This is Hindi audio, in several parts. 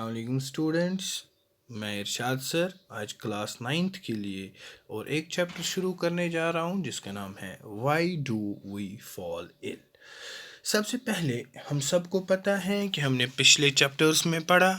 अस्सलाम स्टूडेंट्स, मैं इरशाद सर आज क्लास 9th के लिए और एक चैप्टर शुरू करने जा रहा हूँ जिसका नाम है why do we fall ill. सबसे पहले हम सबको पता है कि हमने पिछले चैप्टर्स में पढ़ा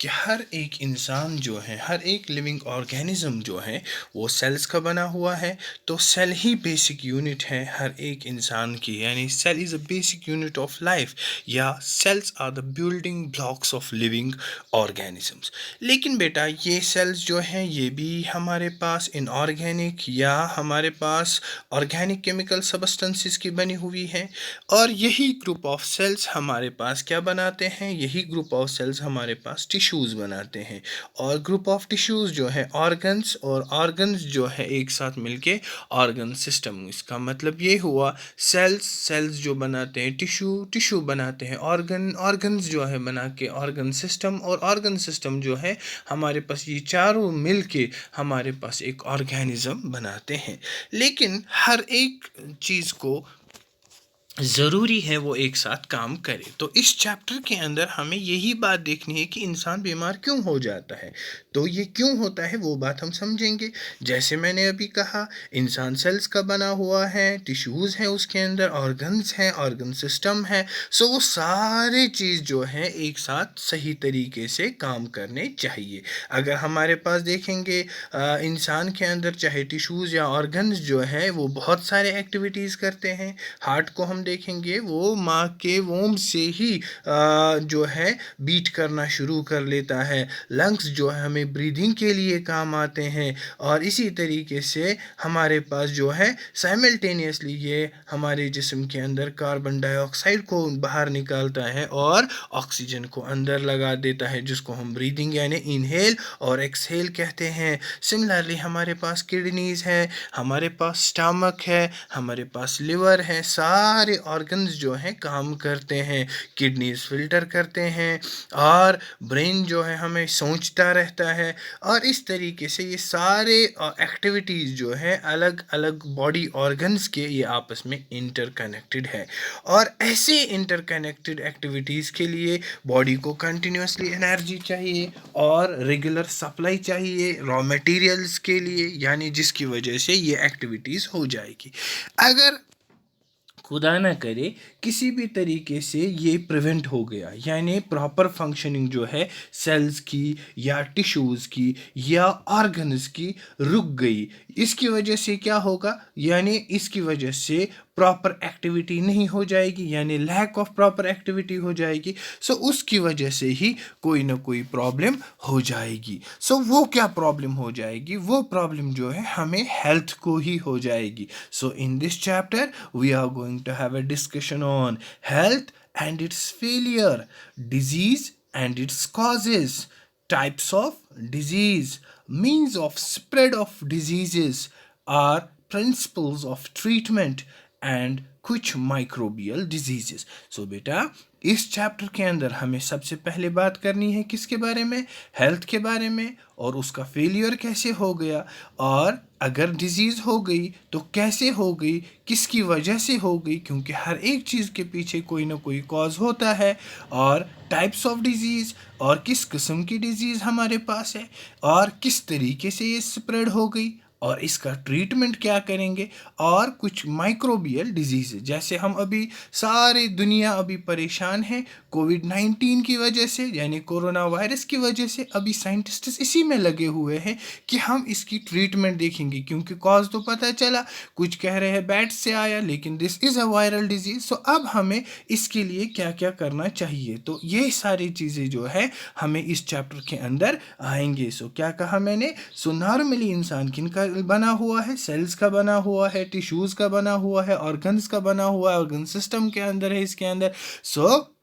कि हर एक इंसान जो है, हर एक लिविंग ऑर्गेनिज्म जो है वो सेल्स का बना हुआ है। तो सेल ही बेसिक यूनिट है हर एक इंसान की, यानी cell is a basic unit of life, या cells are the building blocks of living organisms. लेकिन बेटा ये सेल्स जो हैं ये भी हमारे पास इनऑर्गेनिक या हमारे पास ऑर्गेनिक केमिकल सबस्टेंसेस की बनी हुई हैं, और यही ग्रुप ऑफ सेल्स हमारे पास क्या बनाते हैं, यही ग्रुप ऑफ सेल्स हमारे पास टिश्यूज़ बनाते हैं। और ग्रुप ऑफ टिश्यूज़ जो है ऑर्गन्स, और ऑर्गन्स जो है एक साथ मिलके ऑर्गन सिस्टम। इसका मतलब ये हुआ सेल्स जो बनाते हैं टिश्यू, टिश्यू बनाते हैं ऑर्गन्स जो है बना के ऑर्गन सिस्टम, और ऑर्गन सिस्टम जो है हमारे पास ये चारों मिल के हमारे पास एक ऑर्गेनिज्म बनाते हैं। लेकिन हर एक चीज़ को ज़रूरी है वो एक साथ काम करे। तो इस चैप्टर के अंदर हमें यही बात देखनी है कि इंसान बीमार क्यों हो जाता है। तो ये क्यों होता है वो बात हम समझेंगे। जैसे मैंने अभी कहा, इंसान सेल्स का बना हुआ है, टिश्यूज़ हैं उसके अंदर, ऑर्गन्स हैं, ऑर्गन सिस्टम है। सो वो सारे चीज़ जो है एक साथ सही तरीके से काम करने चाहिए। अगर हमारे पास देखेंगे इंसान के अंदर चाहे टिश्यूज़ या ऑर्गन्स जो है वो बहुत सारे एक्टिविटीज़ करते हैं। हार्ट को हम देखेंगे वो माँ के वोम से ही जो है बीट करना शुरू कर लेता है। लंग्स जो है हमें ब्रीदिंग के लिए काम आते हैं, और इसी तरीके से हमारे पास जो है साइमल्टेनियसली ये हमारे जिस्म के अंदर कार्बन डाइऑक्साइड को बाहर निकालता है और ऑक्सीजन को अंदर लगा देता है, जिसको हम ब्रीदिंग यानी इनहेल और एक्सहेल कहते हैं। सिमिलरली हमारे पास किडनीज है, हमारे पास स्टमक है, हमारे पास लिवर है, सारे ऑर्गन्स जो हैं काम करते हैं। किडनीज फिल्टर करते हैं, और ब्रेन जो है हमें सोचता रहता है। और इस तरीके से ये सारे एक्टिविटीज़ जो है अलग अलग बॉडी ऑर्गन्स के ये आपस में इंटरकनेक्टेड है। और ऐसे इंटरकनेक्टेड एक्टिविटीज़ के लिए बॉडी को कंटिन्यूसली एनर्जी चाहिए और रेगुलर सप्लाई चाहिए रॉ मटेरियल्स के लिए, यानी जिसकी वजह से ये एक्टिविटीज़ हो जाएगी। अगर खुदा ना करे किसी भी तरीके से ये प्रिवेंट हो गया, यानी प्रॉपर फंक्शनिंग जो है सेल्स की या टिश्यूज़ की या ऑर्गन्स की रुक गई, इसकी वजह से क्या होगा, यानी इसकी वजह से प्रॉपर एक्टिविटी नहीं हो जाएगी, यानी लैक ऑफ प्रॉपर एक्टिविटी हो जाएगी। सो उसकी वजह से ही कोई ना कोई प्रॉब्लम हो जाएगी। सो वो क्या प्रॉब्लम हो जाएगी, वो प्रॉब्लम जो है हमें हेल्थ को ही हो जाएगी। So in this chapter we are going to have a discussion on health and its failure, disease and its causes, types of disease, means of spread of diseases, are principles of treatment, and कुछ माइक्रोबियल डिजीजेस। सो बेटा इस चैप्टर के अंदर हमें सबसे पहले बात करनी है किसके बारे में, हेल्थ के बारे में, और उसका फेलियर कैसे हो गया, और अगर डिजीज़ हो गई तो कैसे हो गई, किसकी वजह से हो गई, क्योंकि हर एक चीज़ के पीछे कोई ना कोई कॉज होता है। और टाइप्स ऑफ डिजीज़, और किस किस्म की डिजीज़ हमारे पास है, और किस तरीके से ये स्प्रेड हो गई, और इसका ट्रीटमेंट क्या करेंगे, और कुछ माइक्रोबियल डिजीज़ जैसे हम अभी सारी दुनिया अभी परेशान है कोविड-19 की वजह से, यानी कोरोना वायरस की वजह से। अभी साइंटिस्ट्स इसी में लगे हुए हैं कि हम इसकी ट्रीटमेंट देखेंगे, क्योंकि कॉज तो पता चला, कुछ कह रहे हैं बैट से आया, लेकिन this is a viral disease. So अब हमें इसके लिए क्या क्या करना चाहिए, तो ये सारी चीज़ें जो है हमें इस चैप्टर के अंदर आएंगे। सो क्या कहा मैंने, सो नॉर्मली इंसान किनका बना हुआ है, सेल्स का बना हुआ है, टिश्यूज़ का बना हुआ है, ऑर्गन्स का बना हुआ है, ऑर्गन सिस्टम के अंदर है इसके अंदर। सो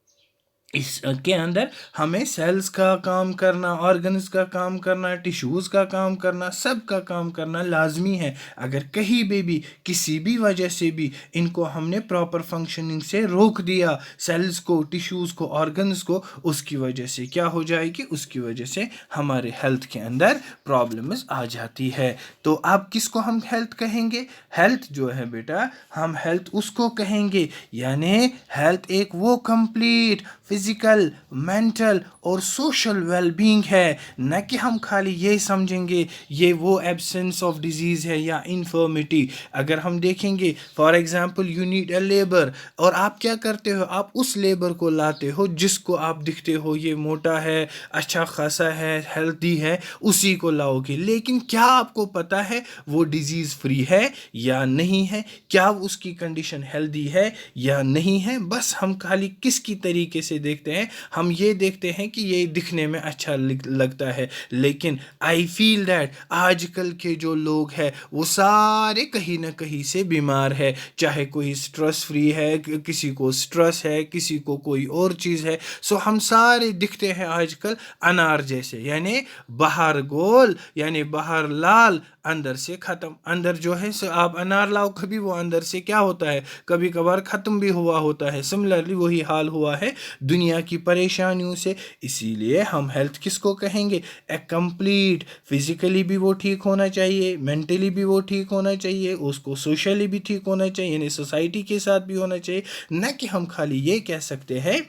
इसके अंदर हमें सेल्स का काम करना, ऑर्गन्स का काम करना, टिश्यूज़ का काम करना, सब का काम करना लाजमी है। अगर कहीं भी किसी भी वजह से भी इनको हमने प्रॉपर फंक्शनिंग से रोक दिया, सेल्स को, टिश्यूज़ को, ऑर्गन्स को, उसकी वजह से क्या हो जाएगी, उसकी वजह से हमारे हेल्थ के अंदर प्रॉब्लम्स आ जाती है। तो अब किसको हम हेल्थ कहेंगे, हेल्थ जो है बेटा हम हेल्थ उसको कहेंगे, यानी हेल्थ एक वो कंप्लीट फिजिकल, मेंटल और सोशल वेलबींग है, न कि हम खाली ये समझेंगे ये वो एब्सेंस ऑफ डिजीज़ है या इन्फर्मिटी। अगर हम देखेंगे for example you need a labour, और आप क्या करते हो, आप उस लेबर को लाते हो जिसको आप दिखते हो ये मोटा है, अच्छा खासा है, हेल्दी है, उसी को लाओगे। लेकिन क्या आपको पता है वो डिजीज़ फ्री है या नहीं है, क्या उसकी कंडीशन हेल्दी है या नहीं है। बस हम खाली किसकी तरीके से देखते हैं, हम ये देखते हैं कि ये दिखने में अच्छा लगता है। लेकिन आई फील दैट आजकल के जो लोग हैं वो सारे कहीं ना कहीं से बीमार है, चाहे कोई स्ट्रेस फ्री है, किसी को स्ट्रेस है, किसी को कोई और चीज़ है। सो हम सारे दिखते हैं आजकल अनार जैसे, यानी बाहर गोल, यानी बाहर लाल, अंदर से ख़त्म। अंदर जो है सो आप अनार लाओ, कभी वो अंदर से क्या होता है, कभी कभार ख़त्म भी हुआ होता है। सिमिलरली वही हाल हुआ है दुनिया की परेशानियों से। इसीलिए हम हेल्थ किसको कहेंगे, ए कंप्लीट, फिजिकली भी वो ठीक होना चाहिए, मेंटली भी वो ठीक होना चाहिए, उसको सोशली भी ठीक होना चाहिए, यानी सोसाइटी के साथ भी होना चाहिए। न कि हम खाली ये कह सकते हैं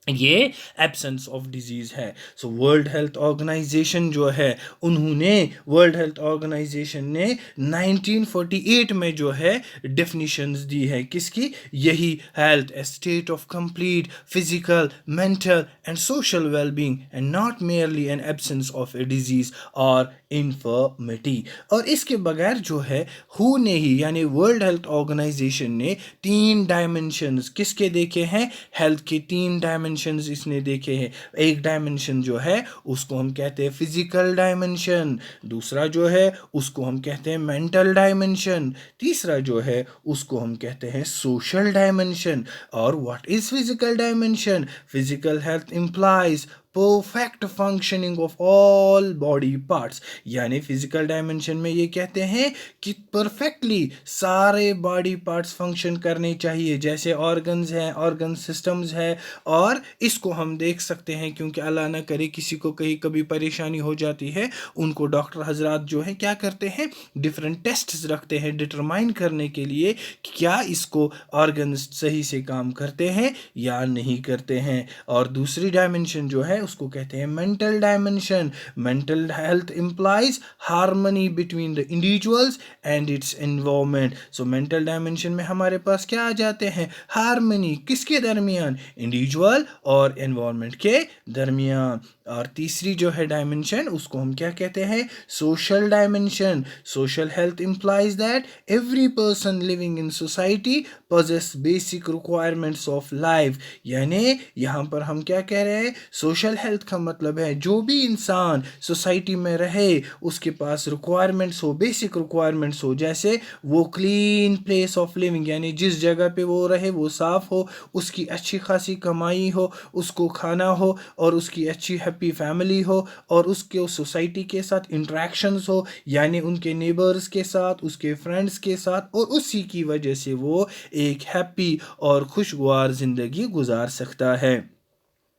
ये एब्सेंस ऑफ डिजीज़ है। सो वर्ल्ड हेल्थ ऑर्गेनाइजेशन जो है, उन्होंने वर्ल्ड हेल्थ ऑर्गेनाइजेशन ने 1948 में जो है डेफिनेशंस दी है किसकी, यही health, A state of complete physical, mental and social wellbeing and not merely N absence of A disease और इन्फर्मिटी। और इसके बगैर जो है हु ने ही, यानी वर्ल्ड हेल्थ ऑर्गेनाइजेशन ने 3 डायमेंशंस किसके देखे हैं, हेल्थ के 3 डायमेंशंस इसने देखे हैं। एक डायमेंशन जो है उसको हम कहते हैं फिजिकल डायमेंशन, दूसरा जो है उसको हम कहते हैं मेंटल डायमेंशन, तीसरा जो है उसको हम कहते हैं सोशल डायमेंशन। और what is physical dimension, physical health implies perfect functioning of all body parts, यानी फिजिकल डायमेंशन में ये कहते हैं कि परफेक्टली सारे बॉडी पार्ट्स फंक्शन करने चाहिए, जैसे ऑर्गन्स हैं, ऑर्गन सिस्टम्स है। और इसको हम देख सकते हैं क्योंकि अल्लाह ना करे किसी को कहीं कभी परेशानी हो जाती है, उनको डॉक्टर हजरात जो है क्या करते हैं, डिफरेंट टेस्ट्स रखते हैं डिटरमाइन करने के लिए कि क्या इसको ऑर्गन्स सही से काम करते हैं या नहीं करते हैं। और दूसरी डायमेंशन जो है उसको कहते हैं mental dimension. Mental health implies harmony between the individuals and it's environment. So mental dimension में हमारे पास क्या आ जाते हैं, हार्मनी किसके दरमियान, इंडिविजुअल और एनवायरनमेंट के दरमियान। और तीसरी जो है डायमेंशन उसको हम क्या कहते हैं, social dimension. Social health implies that every person living in society possess basic requirements of life, यानी यहाँ पर हम क्या कह रहे हैं, सोशल हेल्थ का मतलब है जो भी इंसान सोसाइटी में रहे उसके पास रिक्वायरमेंट्स हो, बेसिक रिक्वायरमेंट्स हो, जैसे वो क्लीन प्लेस ऑफ लिविंग, यानी जिस जगह पे वो रहे वो साफ़ हो, उसकी अच्छी खासी कमाई हो, उसको खाना हो, और उसकी अच्छी हैप्पी फैमिली हो, और उसके उस सोसाइटी के साथ इंट्रैक्शंस हो, यानी उनके नेबर्स के साथ, उसके फ्रेंड्स के साथ, और उसी की वजह से वो एक हैप्पी और खुशगवार ज़िंदगी गुजार सकता है।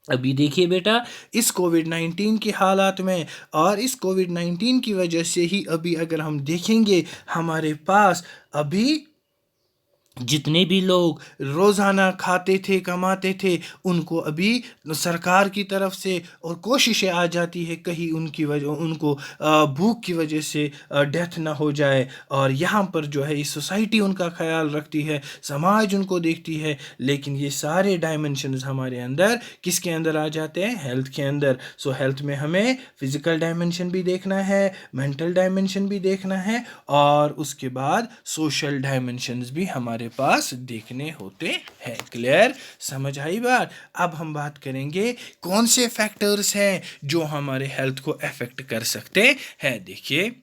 अभी देखिए बेटा, इस कोविड-19 के हालात में और इस कोविड-19 की वजह से ही अभी अगर हम देखेंगे हमारे पास अभी जितने भी लोग रोज़ाना खाते थे, कमाते थे, उनको अभी सरकार की तरफ से और कोशिशें आ जाती है कहीं उनकी वजह, उनको भूख की वजह से डेथ ना हो जाए। और यहाँ पर जो है ये सोसाइटी उनका ख्याल रखती है, समाज उनको देखती है। लेकिन ये सारे डायमेंशंस हमारे अंदर किसके अंदर आ जाते हैं, हेल्थ के अंदर। सो हेल्थ में हमें फिजिकल डायमेंशन भी देखना है, मेंटल डायमेंशन भी देखना है, और उसके बाद सोशल डायमेंशंस भी हमारे पास देखने होते हैं। क्लियर, समझ आई बात। अब हम बात करेंगे कौन से फैक्टर्स हैं जो हमारे हेल्थ को अफेक्ट कर सकते हैं। देखिए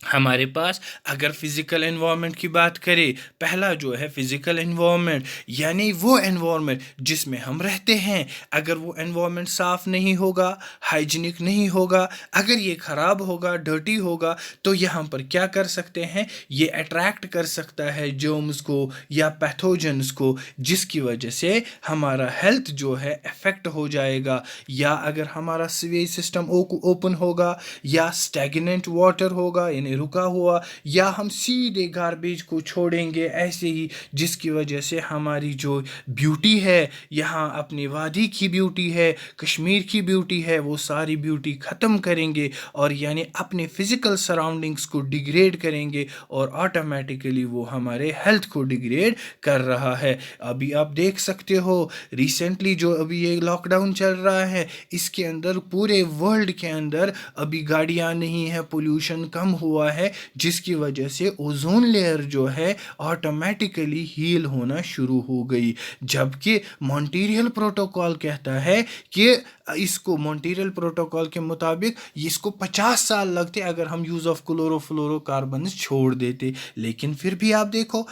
हमारे पास अगर फिज़िकल एनवायरनमेंट की बात करें, पहला जो है फिज़िकल एनवायरनमेंट, यानी वो एनवायरनमेंट जिसमें हम रहते हैं। अगर वो एनवायरनमेंट साफ़ नहीं होगा, हाइजीनिक नहीं होगा, अगर ये ख़राब होगा, डर्टी होगा, तो यहाँ पर क्या कर सकते हैं, ये अट्रैक्ट कर सकता है जर्म्स को या पैथोजन्स को, जिसकी वजह से हमारा हेल्थ जो है अफेक्ट हो जाएगा। या अगर हमारा सीवेज सिस्टम ओपन होगा या स्टैग्नेंट वाटर होगा, यानी हमने रुका हुआ, या हम सीधे गार्बेज को छोड़ेंगे ऐसे ही, जिसकी वजह से हमारी जो ब्यूटी है, यहाँ अपनी वादी की ब्यूटी है, कश्मीर की ब्यूटी है, वो सारी ब्यूटी ख़त्म करेंगे और यानी अपने फ़िज़िकल सराउंडिंग्स को डिग्रेड करेंगे और ऑटोमेटिकली वो हमारे हेल्थ को डिग्रेड कर रहा है। अभी आप देख सकते हो रिसेंटली जो अभी ये लॉकडाउन चल रहा है, इसके अंदर पूरे वर्ल्ड के अंदर अभी गाड़ियाँ नहीं है, पोल्यूशन कम हुआ है, जिसकी वजह से ओजोन लेयर जो है ऑटोमेटिकली हील होना शुरू हो गई। जबकि मॉन्ट्रियल प्रोटोकॉल कहता है कि इसको मॉन्ट्रियल प्रोटोकॉल के मुताबिक इसको 50 साल लगते अगर हम यूज़ ऑफ क्लोरोफ्लोरोकार्बन छोड़ देते। लेकिन फिर भी आप देखो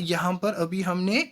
यहाँ पर अभी हमने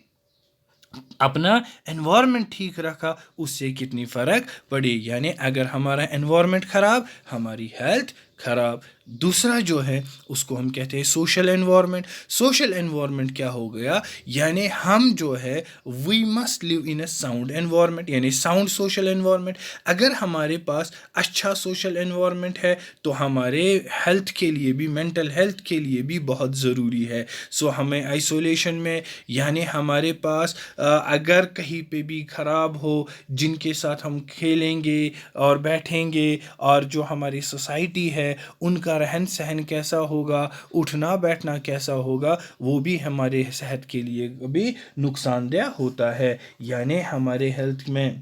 अपना एनवायरनमेंट ठीक रखा, उससे कितनी फ़र्क पड़ी। यानी अगर हमारा एनवायरनमेंट ख़राब, हमारी हेल्थ ख़राब। दूसरा जो है उसको हम कहते हैं सोशल एनवायरनमेंट। सोशल एनवायरनमेंट क्या हो गया, यानी हम जो है we must live in a sound environment, यानी साउंड सोशल एनवायरनमेंट। अगर हमारे पास अच्छा सोशल एनवायरनमेंट है तो हमारे हेल्थ के लिए भी, मेंटल हेल्थ के लिए भी बहुत ज़रूरी है। सो हमें आइसोलेशन में, यानी हमारे पास अगर कहीं पे भी ख़राब हो, जिनके साथ हम खेलेंगे और बैठेंगे और जो हमारी सोसाइटी है उनका रहन सहन कैसा होगा, उठना बैठना कैसा होगा, वो भी हमारे सेहत के लिए भी नुकसानदेह होता है। यानी हमारे हेल्थ में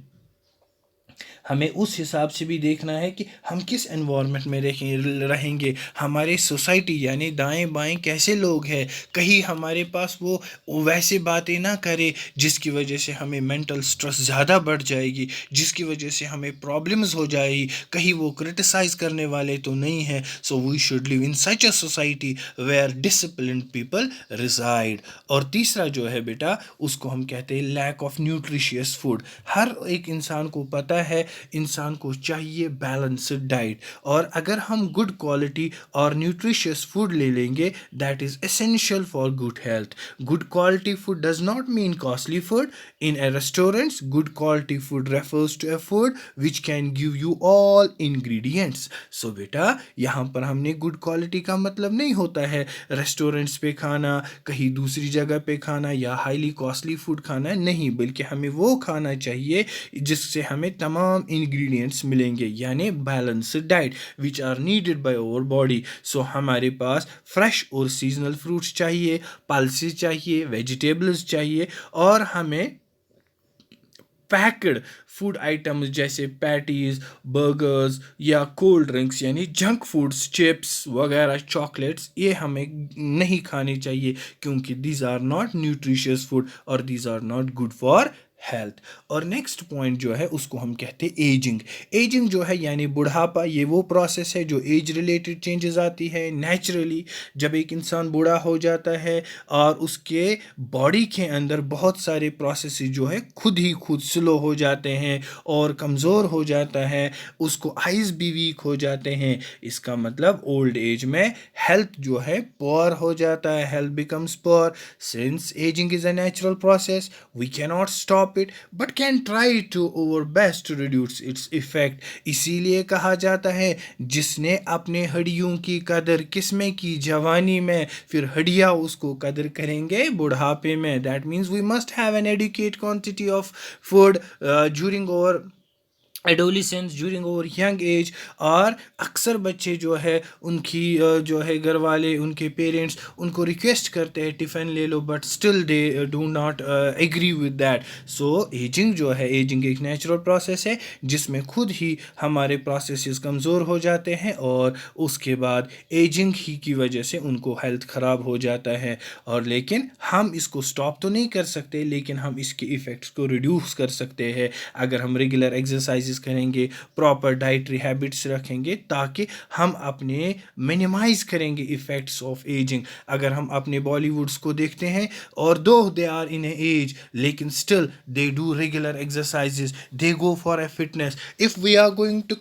हमें उस हिसाब से भी देखना है कि हम किस एनवायरनमेंट में रहेंगे, हमारे सोसाइटी यानी दाएं बाएं कैसे लोग हैं, कहीं हमारे पास वो वैसे बातें ना करे जिसकी वजह से हमें मेंटल स्ट्रेस ज़्यादा बढ़ जाएगी, जिसकी वजह से हमें प्रॉब्लम्स हो जाएगी, कहीं वो क्रिटिसाइज़ करने वाले तो नहीं हैं। So we should live in such a society where disciplined people reside. और तीसरा जो है बेटा, उसको हम कहते हैं लैक ऑफ न्यूट्रिशियस फूड। हर एक इंसान को पता है इंसान को चाहिए बैलेंस्ड डाइट, और अगर हम गुड क्वालिटी और न्यूट्रिशियस फूड ले लेंगे, that is essential for good health. Good quality food does not mean costly food in a restaurants. Good quality food refers to a food which can give you all ingredients. So बेटा यहाँ पर हमने गुड क्वालिटी का मतलब नहीं होता है रेस्टोरेंट्स पे खाना, कहीं दूसरी जगह पे खाना या हाईली कॉस्टली फूड खाना नहीं, बल्कि हमें वो खाना चाहिए जिससे हमें तमाम इंग्रेडिएंट्स मिलेंगे, यानी balanced diet which are needed by our body. So हमारे पास फ्रेश और सीजनल फ्रूट्स चाहिए, पल्सेस चाहिए, वेजिटेबल्स चाहिए, और हमें पैक्ड फूड आइटम्स जैसे पैटीज़, बर्गर्स या कोल्ड ड्रिंक्स यानी जंक फूड्स, चिप्स वगैरह, चॉकलेट्स, ये हमें नहीं खाने चाहिए, क्योंकि these are not nutritious food और these are not good for health. और नेक्स्ट पॉइंट जो है उसको हम कहते हैं एजिंग। एजिंग जो है यानी बुढ़ापा, ये वो प्रोसेस है जो एज रिलेटेड चेंजेस आती है नेचुरली। जब एक इंसान बूढ़ा हो जाता है और उसके बॉडी के अंदर बहुत सारे प्रोसेस जो है खुद ही खुद स्लो हो जाते हैं और कमज़ोर हो जाता है, उसको आइज़ भी वीक हो जाते हैं। इसका मतलब ओल्ड एज में हेल्थ जो है पुअर हो जाता है, health becomes poor. Since ageing is a natural process, we can not stop it but can try to our best to reduce its effect। इसीलिए कहा जाता है जिसने अपने हड्डियों की कदर किसमें की, जवानी में, फिर हड्डियां उसको कदर करेंगे बुढ़ापे में। that means we must have an adequate quantity of food during our adolescence, during over young age. और अक्सर बच्चे जो है उनकी जो है घर वाले, उनके पेरेंट्स उनको रिक्वेस्ट करते हैं टिफ़िन ले लो, but still they do not agree with that. So aging जो है, एजिंग एक नेचुरल प्रोसेस है जिसमें खुद ही हमारे प्रोसेसेस कमज़ोर हो जाते हैं और उसके बाद एजिंग ही की वजह से उनको हेल्थ ख़राब हो जाता है। और लेकिन हम इसको स्टॉप तो नहीं कर सकते, लेकिन हम इसके इफ़ेक्ट्स को रिड्यूस कर सकते हैं अगर हम रेगुलर एक्सरसाइज करेंगे, प्रॉपर डाइटरी हैबिट्स रखेंगे, ताकि हम अपने मिनिमाइज करेंगे इफ़ेक्ट्स ऑफ एजिंग। अगर हम अपने बॉलीवुड्स को देखते हैं और though they are in age, लेकिन still they do regular exercises, they go for a fitness. If we are going to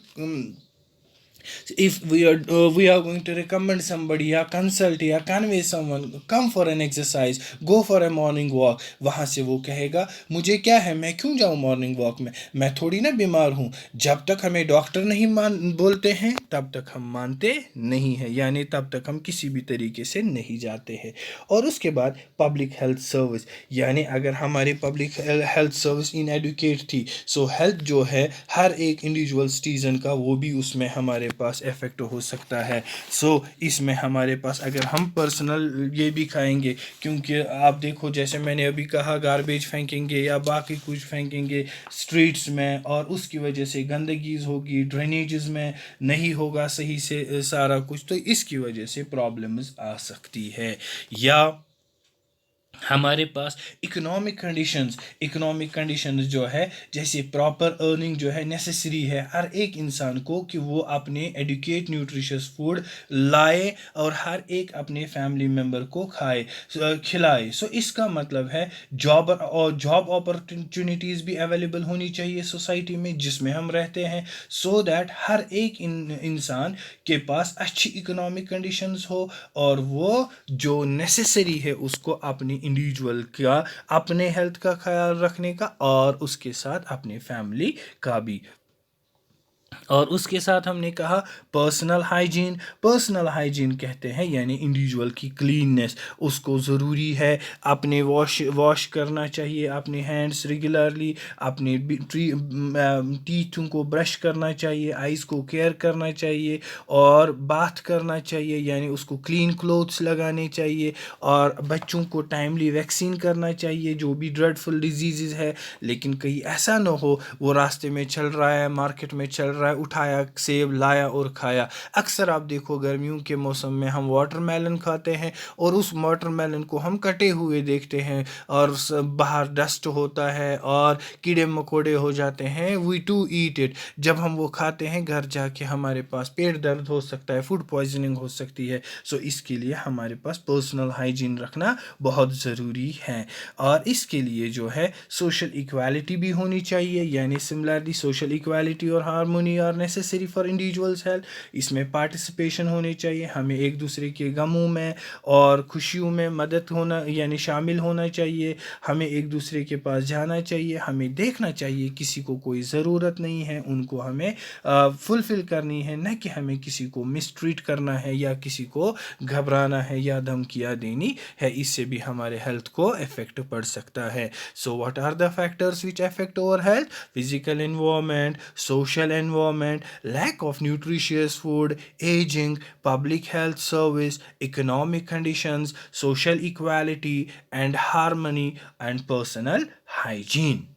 if we are going to recommend somebody या consult या convey someone come for an exercise, go for a morning walk, वहाँ से वो कहेगा मुझे क्या है, मैं क्यों जाऊँ मॉर्निंग वॉक में, मैं थोड़ी ना बीमार हूँ। जब तक हमें डॉक्टर नहीं मान बोलते हैं तब तक हम मानते नहीं हैं, यानी तब तक हम किसी भी तरीके से नहीं जाते हैं। और उसके बाद पब्लिक हेल्थ सर्विस, यानी अगर हमारी पब्लिक हेल्थ सर्विस इनएडुकेट थी, सो हेल्थ जो है हर एक इंडिविजुअल सिटीज़न का वो भी उसमें हमारे पास इफ़ेक्ट हो सकता है। सो इसमें हमारे पास अगर हम पर्सनल ये भी खाएंगे, क्योंकि आप देखो जैसे मैंने अभी कहा गारबेज फेंकेंगे या बाकी कुछ फेंकेंगे स्ट्रीट्स में, और उसकी वजह से गंदगी होगी, ड्रेनेजेस में नहीं होगा सही से सारा कुछ, तो इसकी वजह से प्रॉब्लम्स आ सकती है। या हमारे पास इकोनॉमिक कंडीशंस जो है, जैसे प्रॉपर अर्निंग जो है नेसेसरी है हर एक इंसान को कि वो अपने एडुकेट न्यूट्रिशियस फूड लाए और हर एक अपने फैमिली मेम्बर को खिलाए। सो इसका मतलब है जॉब अपॉर्चुनिटीज़ भी अवेलेबल होनी चाहिए सोसाइटी में जिसमें हम रहते हैं, सो दैट हर एक इंसान के पास अच्छी इकोनॉमिक कंडीशंस हो और वो जो नेसेसरी है उसको अपनी इंडिविजुअल का, अपने हेल्थ का ख्याल रखने का और उसके साथ अपने फैमिली का भी। और उसके साथ हमने कहा पर्सनल हाइजीन कहते हैं यानी इंडिविजुअल की क्लीननेस, उसको ज़रूरी है अपने वॉश करना चाहिए अपने हैंड्स रेगुलरली, अपने टीथों को ब्रश करना चाहिए, आइज़ को केयर करना चाहिए और बाथ करना चाहिए, यानी उसको क्लीन क्लोथ्स लगाने चाहिए, और बच्चों को टाइमली वैक्सीन करना चाहिए जो भी ड्रेडफुल डिजीज़ है। लेकिन कहीं ऐसा ना हो वो रास्ते में चल रहा है, मार्केट में चल रहा है, उठाया सेब लाया और खाया। अक्सर आप देखो गर्मियों के मौसम में हम वाटरमेलन खाते हैं और उस वाटरमेलन को हम कटे हुए देखते हैं और बाहर डस्ट होता है और कीड़े मकोड़े हो जाते हैं, वी टू ईट इट। जब हम वो खाते हैं घर जाके हमारे पास पेट दर्द हो सकता है, फूड पॉइजनिंग हो सकती है। सो इसके लिए हमारे पास पर्सनल हाइजीन रखना बहुत ज़रूरी है। और इसके लिए जो है सोशल इक्वालिटी भी होनी चाहिए, यानी सिमिलरली सोशल इक्वालिटी और harmony are necessary for individuals health. इसमें पार्टिसिपेशन होनी चाहिए, हमें एक दूसरे के गमों में और खुशियों में मदद होना यानी शामिल होना चाहिए, हमें एक दूसरे के पास जाना चाहिए, हमें देखना चाहिए किसी को कोई ज़रूरत नहीं है उनको हमें फुलफ़िल करनी है, न कि हमें किसी को मिसट्रीट करना है या किसी को घबराना है या धमकियाँ देनी है, इससे भी हमारे हेल्थ को इफ़ेक्ट पड़ सकता है। So what are the factors which affect our health? Physical environment, social environment, lack of nutritious food, aging, public health service, economic conditions, social equality and harmony, and personal hygiene.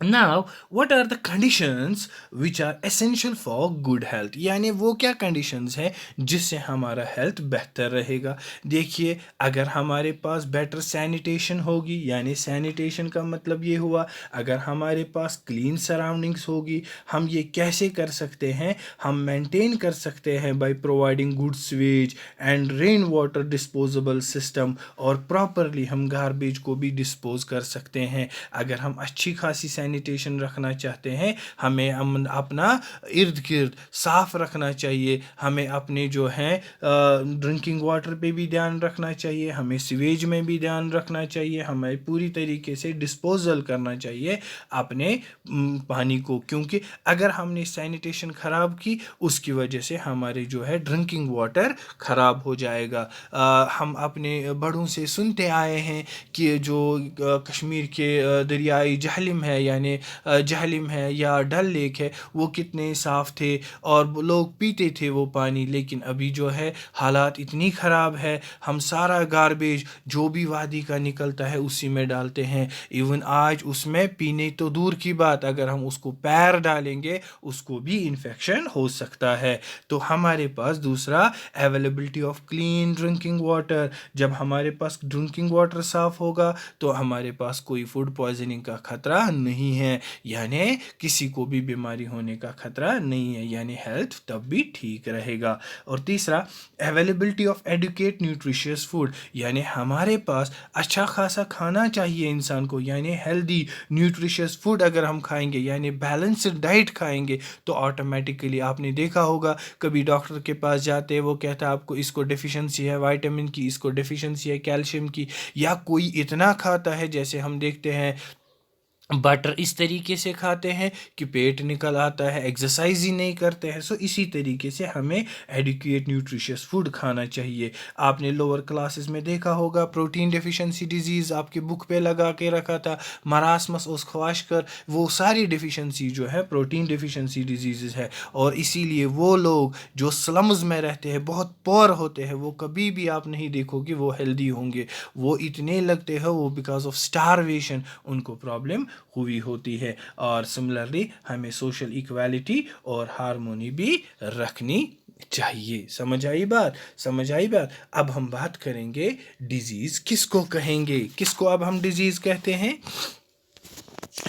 Now, what are the conditions which are essential for good health? यानी वो क्या conditions है जिससे हमारा health बेहतर रहेगा। देखिए अगर हमारे पास better sanitation होगी, यानी sanitation का मतलब ये हुआ अगर हमारे पास clean surroundings होगी, हम ये कैसे कर सकते हैं, हम maintain कर सकते हैं by providing good sewage and rain water disposable system, और properly हम garbage को भी dispose कर सकते हैं। अगर हम अच्छी खासी सैनिटेशन रखना चाहते हैं, हमें अपना इर्द गिर्द साफ़ रखना चाहिए, हमें अपने जो हैं ड्रिंकिंग वाटर पे भी ध्यान रखना चाहिए, हमें सीवेज में भी ध्यान रखना चाहिए, हमें पूरी तरीके से डिस्पोजल करना चाहिए अपने पानी को, क्योंकि अगर हमने सैनिटेशन ख़राब की उसकी वजह से हमारे जो है ड्रिंकिंग वाटर ख़राब हो जाएगा। हम अपने बड़ों से सुनते आए हैं कि जो कश्मीर के दरियाई जहलिम है यानी जहलिम है या डल लेक है वो कितने साफ़ थे और लोग पीते थे वो पानी, लेकिन अभी जो है हालात इतनी ख़राब है, हम सारा गारबेज जो भी वादी का निकलता है उसी में डालते हैं। इवन आज उसमें पीने तो दूर की बात, अगर हम उसको पैर डालेंगे उसको भी इन्फेक्शन हो सकता है। तो हमारे पास दूसरा availability of clean drinking water, जब हमारे पास ड्रिंकिंग वाटर साफ़ होगा तो हमारे पास कोई फूड पॉइजनिंग का ख़तरा नहीं नहीं है, यानी किसी को भी बीमारी होने का खतरा नहीं है, यानी हेल्थ तब भी ठीक रहेगा। और तीसरा, availability of adequate nutritious food, यानी हमारे पास अच्छा खासा खाना चाहिए इंसान को, यानी हेल्दी न्यूट्रिशियस फूड अगर हम खाएंगे, यानी बैलेंस्ड डाइट खाएंगे, तो ऑटोमेटिकली आपने देखा होगा कभी डॉक्टर के पास जाते हैं, वो कहता है आपको इसको डिफिशिएंसी है विटामिन की, इसको डिफिशिएंसी है कैल्शियम की, या कोई इतना खाता है, जैसे हम देखते हैं बटर इस तरीके से खाते हैं कि पेट निकल आता है, एक्सरसाइज ही नहीं करते हैं। सो इसी तरीके से हमें एडिक्वेट न्यूट्रिशियस फूड खाना चाहिए। आपने लोअर क्लासेस में देखा होगा प्रोटीन डिफिशिएंसी डिजीज़ आपके बुक पे लगा के रखा था, मरासमस और ख्वाशकर, वो सारी डिफिशिएंसी जो है प्रोटीन डिफिशिएंसी डिजीज़ है। और इसीलिए वो लोग जो स्लम्स में रहते हैं, बहुत पुअर होते हैं, वो कभी भी आप नहीं देखोगे वो हेल्दी होंगे, वो इतने लगते हैं, वो बिकॉज ऑफ स्टारवेशन उनको प्रॉब्लम हुई होती है। और सिमिलरली हमें सोशल इक्वालिटी और हार्मोनी भी रखनी चाहिए। समझ आई बात? समझ आई बात? अब हम बात करेंगे डिजीज़ किसको कहेंगे, किसको अब हम डिजीज़ कहते हैं।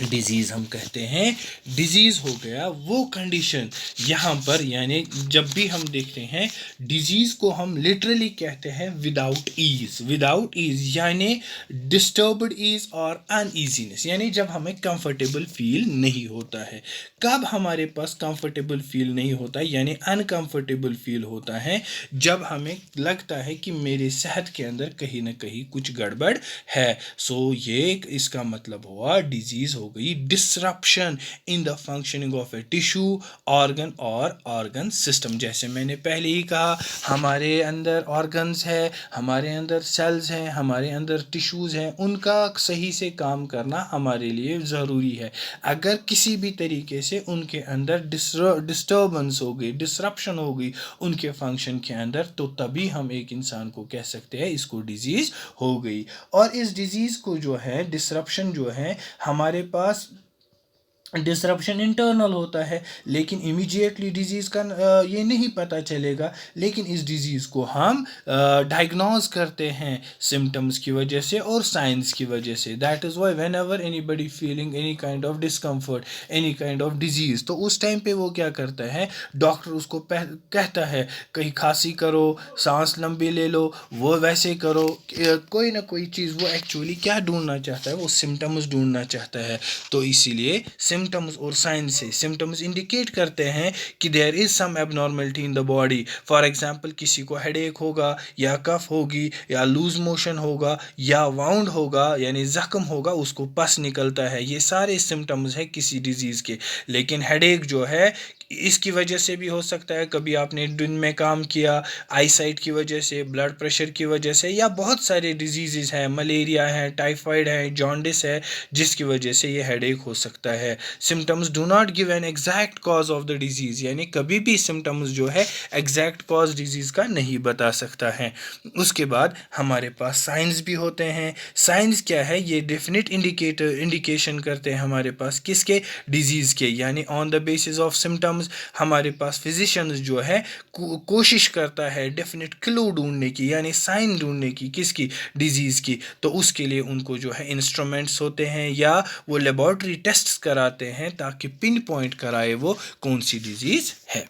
डिजीज़ हम कहते हैं, डिजीज़ हो गया वो कंडीशन यहाँ पर, यानी जब भी हम देखते हैं डिजीज़ को हम लिटरली कहते हैं विदाउट ईज़। विदाउट ईज़ यानी डिस्टर्ब्ड ईज़ और अनईजीनेस, यानी जब हमें कंफर्टेबल फील नहीं होता है। कब हमारे पास कंफर्टेबल फील नहीं होता है, यानी अनकंफर्टेबल फील होता है, जब हमें लगता है कि मेरे सेहत के अंदर कहीं ना कहीं कुछ गड़बड़ है। सो ये इसका मतलब हुआ डिजीज़ हो गई disruption in the functioning of a tissue, organ और ऑर्गन सिस्टम। जैसे मैंने पहले ही कहा, हमारे अंदर ऑर्गन्स है, हमारे अंदर सेल्स हैं, हमारे अंदर टिश्यूज़ हैं, उनका सही से काम करना हमारे लिए ज़रूरी है। अगर किसी भी तरीके से उनके अंदर डिस्टर्बेंस हो गई, डिसरप्शन हो गई उनके फंक्शन के अंदर, तो तभी हम एक इंसान को कह सकते हैं इसको डिजीज़ हो गई। और इस डिजीज़ को जो है, डिसरप्शन जो है, हमारे पास डिसरप्शन इंटरनल होता है, लेकिन इमीडिएटली डिजीज़ का ये नहीं पता चलेगा, लेकिन इस डिज़ीज़ को हम डायग्नोज करते हैं सिम्टम्स की वजह से और साइंस की वजह से। That is why when ever anybody feeling any kind of discomfort, any kind of disease, तो उस टाइम पे वो क्या करता है, डॉक्टर उसको कहता है कहीं खांसी करो, सांस लंबी ले लो, वो वैसे करो, कोई ना कोई चीज़। वो एक्चुअली क्या ढूंढना चाहता है, वो सिम्टम्स ढूंढना चाहता है। तो इसीलिए सिम्टम्स और साइंस से, सिम्टम्स इंडिकेट करते हैं कि there is some abnormality in the body. For example किसी को हेडेक होगा, या कफ होगी, या लूज मोशन होगा, या वाउंड होगा यानी जख्म होगा, उसको पस निकलता है, ये सारे सिम्टम्स हैं किसी डिजीज़ के। लेकिन हेडेक जो है इसकी वजह से भी हो सकता है, कभी आपने दिन में काम किया, आईसाइट की वजह से, ब्लड प्रेशर की वजह से, या बहुत सारे डिजीज़ हैं, मलेरिया है, टाइफाइड है, जॉन्डिस है, जिसकी वजह से ये हेडेक हो सकता है। Symptoms do not give an exact cause of the disease, यानी कभी भी सिम्टम्स जो है एग्जैक्ट कॉज डिजीज़ का नहीं बता सकता है। उसके बाद हमारे पास साइंस भी होते हैं। साइंस क्या है, ये डेफिनेट इंडिकेशन करते हैं हमारे पास किसके, डिजीज़ के, यानी on the basis of symptoms हमारे पास फिजिशियंस जो है कोशिश करता है डेफिनेट क्लू ढूंढने की, यानी साइन ढूंढने की, किसकी, डिजीज़ की। तो उसके लिए उनको जो है इंस्ट्रूमेंट्स होते हैं, या वो लेबॉर्ट्री टेस्ट्स कराते हैं ताकि पिन पॉइंट कराए वो कौन सी डिजीज़ है।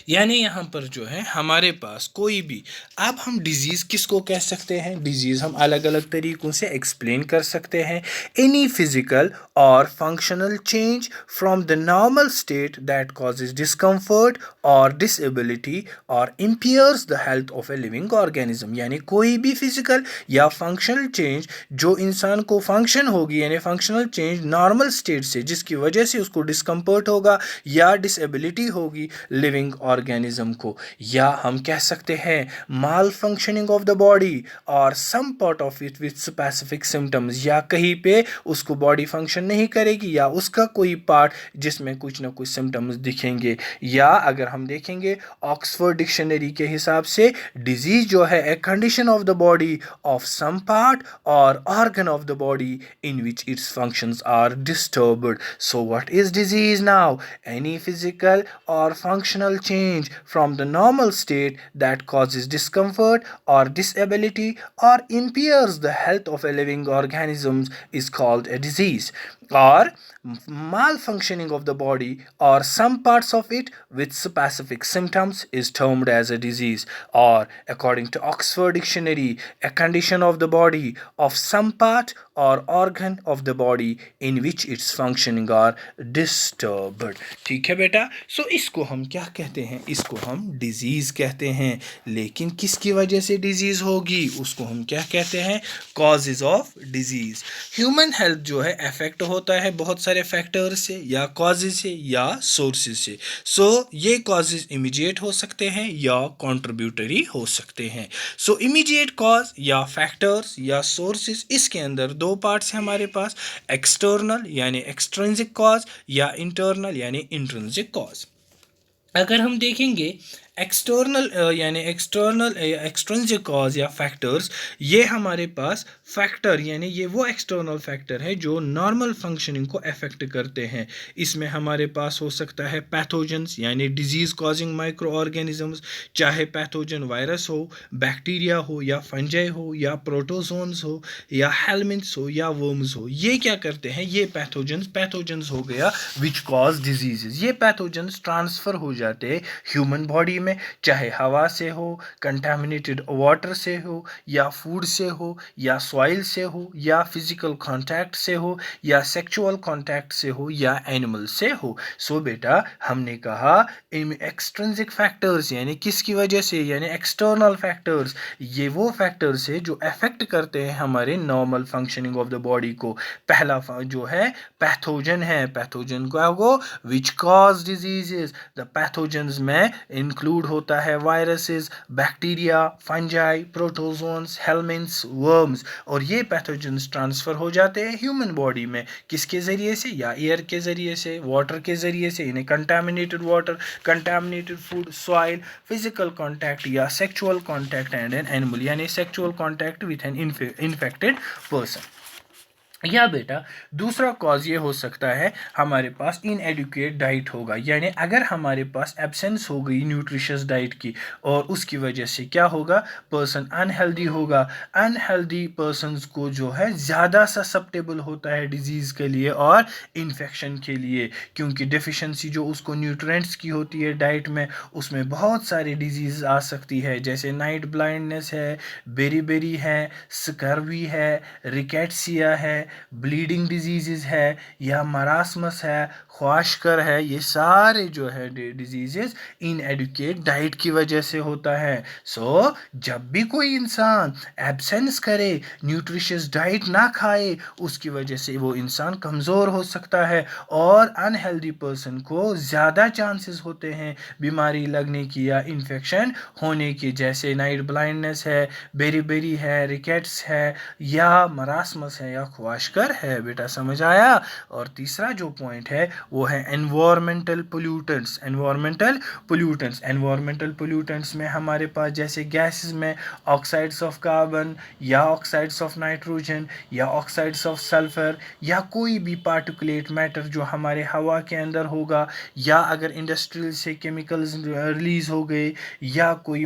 यानी यहाँ पर जो है हमारे पास कोई भी, अब हम डिजीज़ किसको कह सकते हैं, डिजीज़ हम अलग अलग तरीक़ों से एक्सप्लेन कर सकते हैं। एनी फिजिकल और functional change from the normal state that causes discomfort और डिसेबिलिटी और impairs the health of a living organism, यानी कोई भी फिजिकल या फंक्शनल चेंज जो इंसान को फंक्शन होगी, यानी फंक्शनल चेंज नॉर्मल स्टेट से, जिसकी वजह से उसको डिस्कम्फर्ट होगा या डिसेबिलिटी होगी लिविंग ऑर्गेनिज्म को। या हम कह सकते हैं malfunctioning of the body और some part of it with specific symptoms, या कहीं पे उसको बॉडी फंक्शन नहीं करेगी, या उसका कोई पार्ट जिसमें कुछ ना कुछ सिम्टम्स दिखेंगे। या अगर हम देखेंगे ऑक्सफोर्ड डिक्शनरी के हिसाब से, डिजीज जो है a condition of the body of some part और organ of the body in which its functions are disturbed. So what is disease now, any physical or functional change from the normal state that causes discomfort or disability or impairs the health of a living organism is called a disease. or malfunctioning of the body or some parts of it with specific symptoms is termed as a disease, or according to Oxford Dictionary, a condition of the body of some part or organ of the body in which its functioning are disturbed. ठीक है बेटा, सो इसको हम क्या कहते हैं, इसको हम डिजीज कहते हैं। लेकिन किसकी वजह से डिजीज होगी उसको हम क्या कहते हैं, causes of disease. Human health जो है अफेक्ट होता है बहुत सारे फैक्टर्स से या कॉजेज से या सोर्सेज से। सो ये कॉजेज इमीडिएट हो सकते हैं या कंट्रीब्यूटरी हो सकते हैं। सो इमीडिएट कॉज या फैक्टर्स या सोर्सेज, इसके अंदर दो पार्ट्स हैं हमारे पास, एक्सटर्नल यानी एक्सट्रिंसिक कॉज या इंटरनल यानी इंट्रिंसिक कॉज। अगर हम देखेंगे एक्सटर्नल यानी एक्सटर्नल एक्सट्रिंसिक कॉज या फैक्टर्स, ये हमारे पास फैक्टर यानी ये वो एक्सटर्नल फैक्टर है जो नॉर्मल फंक्शनिंग को अफेक्ट करते हैं। इसमें हमारे पास हो सकता है पैथोजेंस यानी डिजीज कॉजिंग माइक्रो ऑर्गेनिजम्स, चाहे पैथोजन वायरस हो, बैक्टीरिया हो या फंजाई हो या प्रोटोजोन्स हो या हेलमिंथ्स हो या वर्म्स हो। ये क्या करते हैं, ये पैथोजेंस हो गया विच कॉज डिजीजेस। ये पैथोजेंस ट्रांसफर हो जाते हैं ह्यूमन बॉडी में, चाहे हवा से हो, कंटामिनेटेड वाटर से हो या फूड से हो या सॉइल से हो या फिजिकल कांटेक्ट से हो या सेक्सुअल कांटेक्ट से हो या एनिमल से हो। सो बेटा हमने कहा एक्सट्रिंसिक फैक्टर्स यानी किसकी वजह से, यानी एक्सटर्नल फैक्टर्स, ये वो फैक्टर्स है जो अफेक्ट करते हैं हमारे normal functioning of the body को। पहला जो है पैथोजन है, पैथोजन को which cause diseases, the pathogens में इंक्लूड होता है viruses, bacteria, fungi, protozoans, helminths, worms, और ये पैथोजेंस ट्रांसफर हो जाते हैं ह्यूमन बॉडी में किसके ज़रिए से, या एयर के ज़रिए से, वाटर के ज़रिए से यानी contaminated water, contaminated food, soil, physical contact या sexual contact and an animal यानी sexual contact with an infected person. या बेटा दूसरा कॉज ये हो सकता है हमारे पास इनएडुकेट डाइट होगा, यानी अगर हमारे पास एब्सेंस हो गई न्यूट्रिशियस डाइट की और उसकी वजह से क्या होगा, पर्सन अनहेल्दी होगा। अनहेल्दी पर्सनस को जो है ज़्यादा ससेप्टेबल होता है डिजीज़ के लिए और इन्फेक्शन के लिए, क्योंकि डेफिशिएंसी जो उसको न्यूट्रिएंट्स की होती है डाइट में, उसमें बहुत सारी डिजीज़ आ सकती है, जैसे नाइट ब्लाइंडनेस है, बेरी है, स्कर्वी है, रिकेट्सिया है, ब्लीडिंग डिजीज़ है या मरासमस है, ख्वाशकर है। ये सारे जो है डिजीज़ इनएडुकेट डाइट की वजह से होता है। सो जब भी कोई इंसान एब्सेंस करे, न्यूट्रिशियस डाइट ना खाए, उसकी वजह से वो इंसान कमज़ोर हो सकता है और अनहेल्दी पर्सन को ज़्यादा चांसेस होते हैं बीमारी लगने की या इन्फेक्शन होने की, जैसे नाइट ब्लाइंडनेस है, बेरी है, रिकेट्स है या मरासमस है या ख्वाशकर है। बेटा समझ आया। और तीसरा जो पॉइंट है वो है एनवायरमेंटल पोल्यूटेंट्स। एनवायरमेंटल पोल्यूटेंट्स में हमारे पास जैसे गैसेस में ऑक्साइड्स ऑफ कार्बन या ऑक्साइड्स ऑफ नाइट्रोजन या ऑक्साइड्स ऑफ सल्फर या कोई भी पार्टिकुलेट मैटर जो हमारे हवा के अंदर होगा, या अगर इंडस्ट्रियल से केमिकल्स रिलीज हो गए, या कोई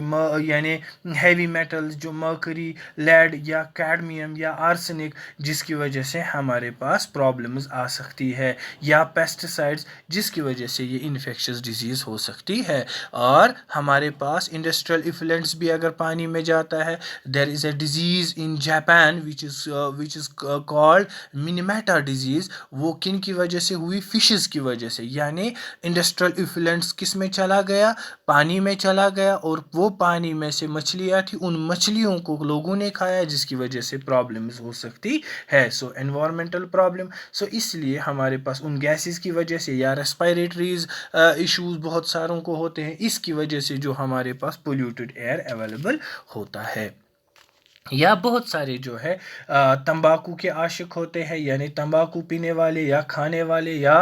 यानी हैवी मेटल्स जो मर्करी, लेड या कैडमियम या आर्सेनिक, जिसकी वजह से हमारे पास प्रॉब्लम्स आ सकती है, या पेस्टिसाइड्स जिसकी वजह से ये इन्फेक्शियस डिजीज़ हो सकती है। और हमारे पास इंडस्ट्रियल इफ्लुएंट्स भी अगर पानी में जाता है, there is a disease in Japan which is called Minamata disease. वो किन की वजह से हुई, फिशेस की वजह से, यानी इंडस्ट्रियल इफ्लुएंट्स किस में चला गया, पानी में चला गया, और वो पानी में से मछलियाँ थी, उन मछलियों को लोगों ने खाया जिसकी वजह से प्रॉब्लम्स हो सकती है। सो एनवायरमेंटल प्रॉब्लम, सो इसलिए हमारे पास उन गैसेस की वजह से या रेस्पिरेटरीज इश्यूज बहुत सारों को होते हैं, इसकी वजह से जो हमारे पास पोल्यूटेड एयर अवेलेबल होता है। या बहुत सारे जो है तंबाकू के आशिक होते हैं, यानी तंबाकू पीने वाले या खाने वाले या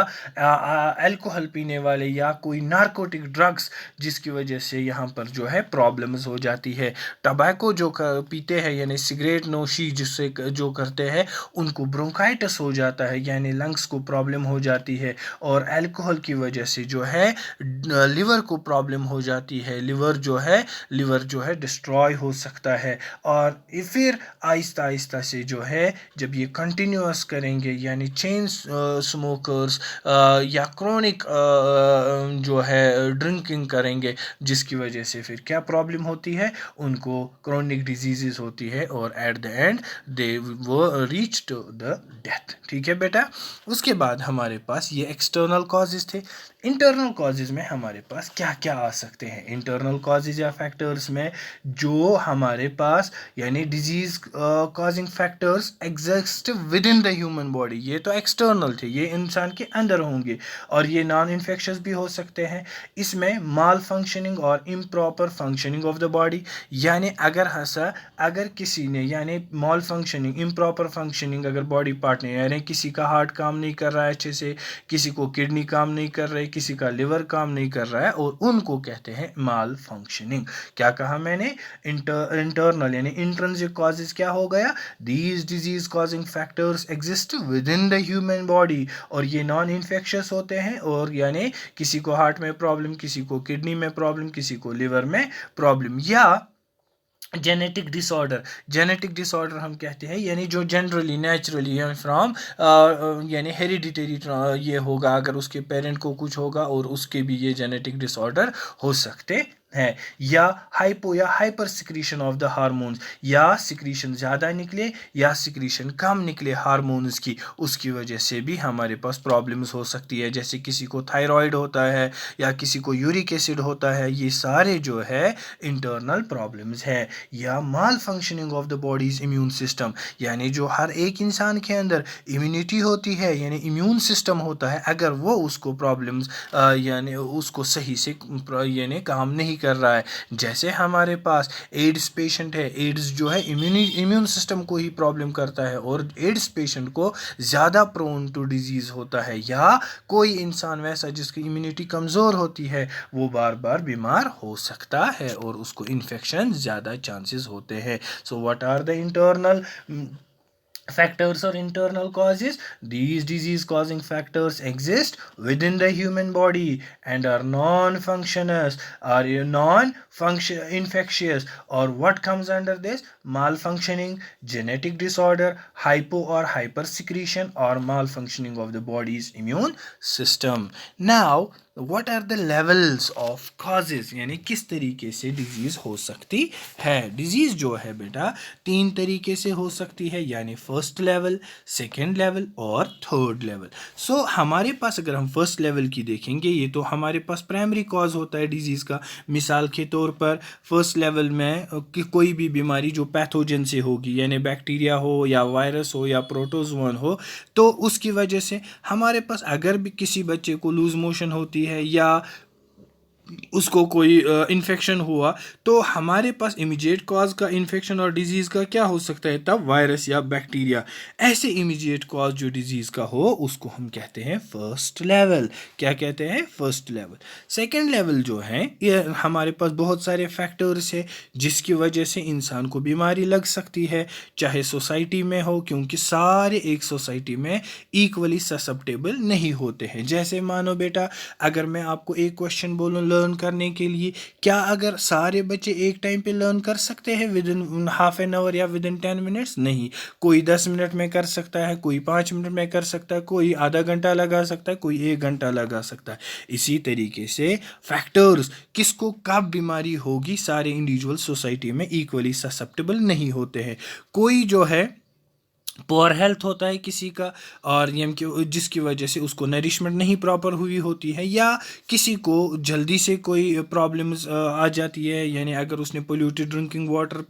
अल्कोहल पीने वाले या कोई नारकोटिक ड्रग्स, जिसकी वजह से यहाँ पर जो है प्रॉब्लम्स हो जाती है। टबैको जो पीते हैं यानी सिगरेट नोशी जिससे जो करते हैं, उनको ब्रोंकाइटिस हो जाता है यानी लंग्स को प्रॉब्लम हो जाती है, और अल्कोहल की वजह से जो है लिवर को प्रॉब्लम हो जाती है, लिवर जो है डिस्ट्रॉय हो सकता है। और फिर आहिस्ता आहिस्ता से जो है जब ये कंटिन्यूस करेंगे यानी चेन स्मोकर्स या क्रोनिक जो है ड्रिंकिंग करेंगे, जिसकी वजह से फिर क्या प्रॉब्लम होती है, उनको क्रोनिक डिजीजेस होती है और एट द एंड दे वो रीच टू द डेथ। ठीक है बेटा। उसके बाद हमारे पास ये एक्सटर्नल कॉजेज थे। इंटरनल कॉजेज में हमारे पास क्या क्या आ सकते हैं? इंटरनल कॉजेज या फैक्टर्स में जो हमारे पास यानी disease causing factors exist with in the human body, ये तो एक्सटर्नल थे, ये इंसान के अंदर होंगे और ये नॉन इन्फेक्शियस भी हो सकते हैं। इसमें माल फंक्शनिंग और improper functioning of the body, यानी अगर किसी ने यानी माल फंक्शनिंग इम्प्रॉपर फंक्शनिंग अगर बॉडी पार्ट ने यानी किसी का हार्ट काम नहीं कर रहा है अच्छे से, किसी को किडनी काम नहीं कर रही, किसी का लिवर काम नहीं कर रहा है, और उनको कहते हैं माल फंक्शनिंग। क्या कहा मैंने? इंटरनल यानी इंट्रिंसिक कॉजेज क्या हो गया? These disease causing factors exist with in the human body और ये नॉन इन्फेक्शियस होते हैं, और यानी किसी को हार्ट में प्रॉब्लम, किसी को किडनी में प्रॉब्लम, किसी को लिवर में प्रॉब्लम। या जेनेटिक डिसऑर्डर हम कहते हैं यानी जो जनरली नेचुरली फ्रॉम यानी हेरिडिटरी ये होगा, अगर उसके पेरेंट को कुछ होगा और उसके भी ये जेनेटिक डिसऑर्डर हो सकते है। या हाइपो या hyper secretion of the hormones, या सिक्रीशन ज़्यादा निकले या सिक्रीशन कम निकले हार्मोन्स की, उसकी वजह से भी हमारे पास प्रॉब्लम्स हो सकती है। जैसे किसी को थायराइड होता है या किसी को यूरिक एसिड होता है, ये सारे जो है इंटरनल प्रॉब्लम्स है। या malfunctioning of the body's immune system, यानी जो हर एक इंसान के अंदर इम्यूनिटी होती है यानी इम्यून सिस्टम होता है, अगर वो उसको प्रॉब्लम्स यानी उसको सही से यानी काम नहीं कर रहा है। जैसे हमारे पास एड्स पेशेंट है, एड्स जो है इम्यून सिस्टम को ही प्रॉब्लम करता है और एड्स पेशेंट को ज़्यादा प्रोन टू डिजीज़ होता है। या कोई इंसान वैसा जिसकी इम्यूनिटी कमज़ोर होती है, वो बार बार बीमार हो सकता है और उसको इन्फेक्शन ज़्यादा चांसेस होते हैं। So what are the internal factors or internal causes? These disease causing factors exist within the human body and are non-functioners, are non-function infectious, or what comes under this? Malfunctioning, genetic disorder, hypo or hyper secretion, or malfunctioning of the body's immune system. Now what are the levels of causes, यानी किस तरीके से डिजीज हो सकती है? डिजीज जो है बेटा 3 तरीके से हो सकती है, यानी फर्स्ट लेवल, सेकेंड लेवल और थर्ड लेवल। सो हमारे पास अगर हम फर्स्ट लेवल की देखेंगे, ये तो हमारे पास प्राइमरी कॉज होता है डिजीज़ का। मिसाल के तौर पर फर्स्ट लेवल में कि कोई भी बीमारी जो पैथोजन से होगी, यानी बैक्टीरिया हो या वायरस हो या प्रोटोजोन हो, तो उसकी वजह से हमारे पास अगर भी किसी बच्चे को लूज मोशन होती है या उसको कोई इन्फेक्शन हुआ, तो हमारे पास इमीडिएट कॉज का इन्फेक्शन और डिजीज़ का क्या हो सकता है तब? वायरस या बैक्टीरिया। ऐसे इमीडिएट कॉज जो डिजीज़ का हो उसको हम कहते हैं फर्स्ट लेवल। क्या कहते हैं? First level. सेकेंड लेवल जो है, ये हमारे पास बहुत सारे फैक्टर्स है जिसकी वजह से इंसान को बीमारी लग सकती है, चाहे सोसाइटी में हो, क्योंकि सारे एक सोसाइटी में इक्वली ससेप्टेबल नहीं होते हैं। जैसे मानो बेटा, अगर मैं आपको एक क्वेश्चन बोलूँ लर्न करने के लिए, क्या अगर सारे बच्चे एक टाइम पे लर्न कर सकते हैं with in half an hour या विद इन 10 मिनट्स? नहीं। कोई 10 मिनट में कर सकता है, कोई 5 मिनट में कर सकता है, कोई आधा घंटा लगा सकता है, कोई 1 घंटा लगा सकता है। इसी तरीके से फैक्टर्स किसको कब बीमारी होगी, सारे इंडिविजुअल सोसाइटी में इक्वली ससेप्टेबल नहीं होते हैं। कोई जो है पुअर हेल्थ होता है किसी का, और जिसकी वजह से उसको नरिशमेंट नहीं प्रॉपर हुई होती है, या किसी को जल्दी से कोई प्रॉब्लम्स आ जाती है, यानी अगर उसने पोल्यूटेड ड्रिंकिंग वाटर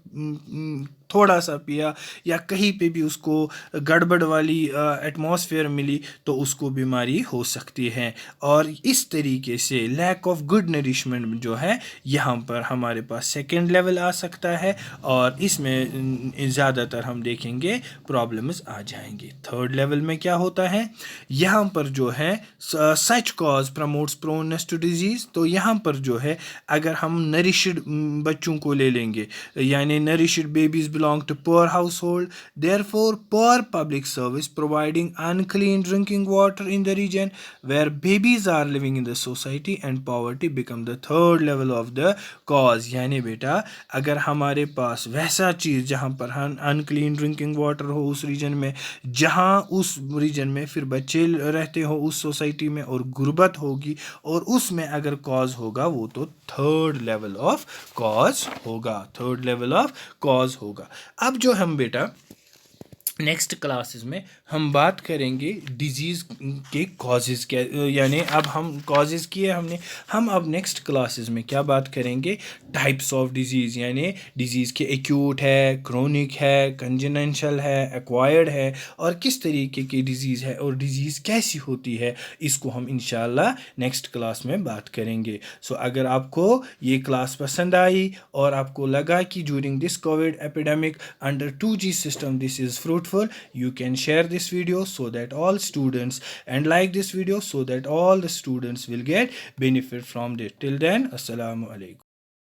थोड़ा सा पिया या कहीं पे भी उसको गड़बड़ वाली एटमॉस्फेयर मिली, तो उसको बीमारी हो सकती है। और इस तरीके से लैक ऑफ गुड नरिशमेंट जो है यहाँ पर हमारे पास सेकेंड लेवल आ सकता है, और इसमें ज़्यादातर हम देखेंगे प्रॉब्लम्स आ जाएंगे। थर्ड लेवल में क्या होता है, यहाँ पर जो है such cause promotes proneness to disease. तो यहाँ पर जो है अगर हम नरिश्ड बच्चों को ले लेंगे, यानी nourished babies belong to poor household. Therefore, poor public service providing unclean drinking water in the region where babies are living in the society, and poverty become the third level of the cause. यानी बेटा अगर हमारे पास वैसा चीज़ जहाँ पर हम अनक्लीन ड्रिंकिंग वाटर हो उस रीजन में, जहाँ उस रीजन में फिर बच्चे रहते हो उस सोसाइटी में और गुर्बत होगी, और उसमें अगर कॉज होगा वो तो थर्ड लेवल ऑफ कॉज होगा, थर्ड लेवल ऑफ कॉज होगा। अब जो हम बेटा नेक्स्ट क्लासेस में हम बात करेंगे डिजीज़ के कॉजेज़ क्या, यानी अब हम कॉजेज़ किए हमने, हम अब नेक्स्ट क्लासेस में क्या बात करेंगे, टाइप्स ऑफ डिजीज़, यानी डिजीज़ के एक्यूट है, क्रोनिक है, कंजेनेंशियल है, एक्वायर्ड है, और किस तरीके की डिजीज़ है और डिजीज़ कैसी होती है, इसको हम इंशाल्लाह नेक्स्ट क्लास में बात करेंगे। सो अगर आपको ये क्लास पसंद आई और आपको लगा कि during this Covid epidemic under 2G system this is fruitful, you can share this video so that all students, and like this video so that all the students will get benefit from it. Till then, assalamu alaikum.